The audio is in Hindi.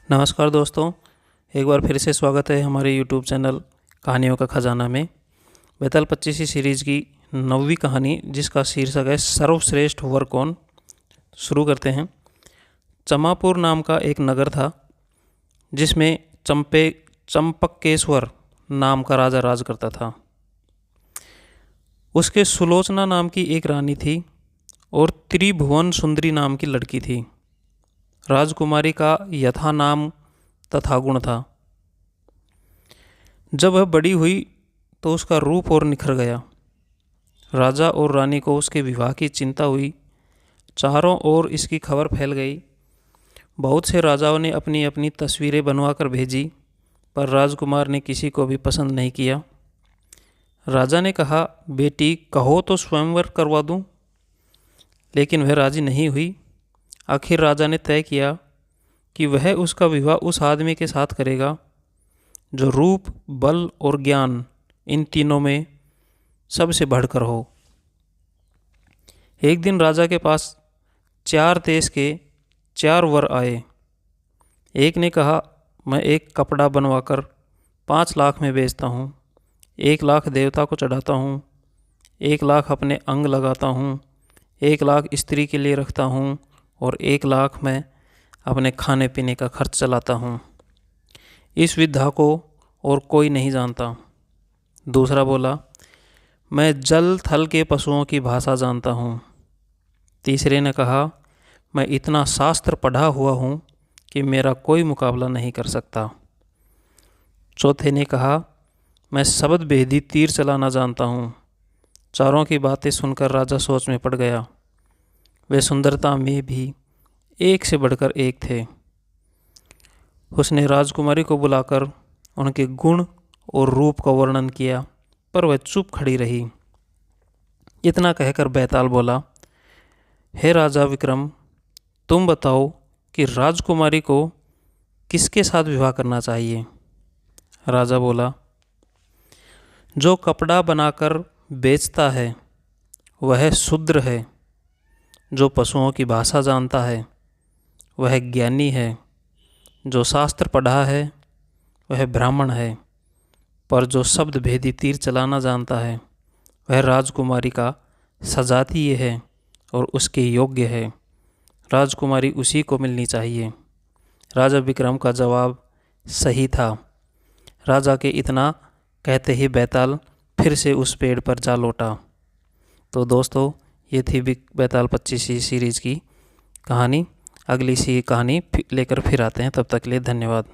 नमस्कार दोस्तों, एक बार फिर से स्वागत है हमारे YouTube चैनल कहानियों का खजाना में। बेताल 25 सीरीज़ की 9वीं कहानी, जिसका शीर्षक है सर्वश्रेष्ठ वर कौन। शुरू करते हैं। चमापुर नाम का एक नगर था, जिसमें चंपकेश्वर नाम का राजा राज करता था। उसके सुलोचना नाम की एक रानी थी और त्रिभुवन सुंदरी नाम की लड़की थी। राजकुमारी का यथा नाम तथा गुण था। जब वह बड़ी हुई तो उसका रूप और निखर गया। राजा और रानी को उसके विवाह की चिंता हुई। चारों ओर इसकी खबर फैल गई। बहुत से राजाओं ने अपनी अपनी तस्वीरें बनवा कर भेजी, पर राजकुमार ने किसी को भी पसंद नहीं किया। राजा ने कहा, बेटी कहो तो स्वयंवर करवा दूं, लेकिन वह राजी नहीं हुई। आखिर राजा ने तय किया कि वह उसका विवाह उस आदमी के साथ करेगा जो रूप, बल और ज्ञान, इन तीनों में सबसे बढ़कर हो। एक दिन राजा के पास 4 देश के 4 वर आए। एक ने कहा, मैं एक कपड़ा बनवाकर 5 लाख में बेचता हूँ, 1 लाख देवता को चढ़ाता हूँ, 1 लाख अपने अंग लगाता हूँ, 1 लाख स्त्री के लिए रखता हूँ और 1 लाख मैं अपने खाने पीने का खर्च चलाता हूँ। इस विद्या को और कोई नहीं जानता। दूसरा बोला, मैं जल थल के पशुओं की भाषा जानता हूँ। तीसरे ने कहा, मैं इतना शास्त्र पढ़ा हुआ हूँ कि मेरा कोई मुकाबला नहीं कर सकता। चौथे ने कहा, मैं शब्द भेदी तीर चलाना जानता हूँ। चारों की बातें सुनकर राजा सोच में पड़ गया। वे सुंदरता में भी एक से बढ़कर एक थे। उसने राजकुमारी को बुलाकर उनके गुण और रूप का वर्णन किया, पर वह चुप खड़ी रही। इतना कहकर बैताल बोला, हे राजा विक्रम, तुम बताओ कि राजकुमारी को किसके साथ विवाह करना चाहिए। राजा बोला, जो कपड़ा बनाकर बेचता है वह शूद्र है, जो पशुओं की भाषा जानता है वह ज्ञानी है, जो शास्त्र पढ़ा है वह ब्राह्मण है, पर जो शब्द भेदी तीर चलाना जानता है वह राजकुमारी का सजातीय है और उसके योग्य है। राजकुमारी उसी को मिलनी चाहिए। राजा विक्रम का जवाब सही था। राजा के इतना कहते ही बैताल फिर से उस पेड़ पर जा लौटा। तो दोस्तों, ये थी बैताल 25 सीरीज़ की कहानी। अगली सी कहानी लेकर फिर आते हैं। तब तक के लिए धन्यवाद।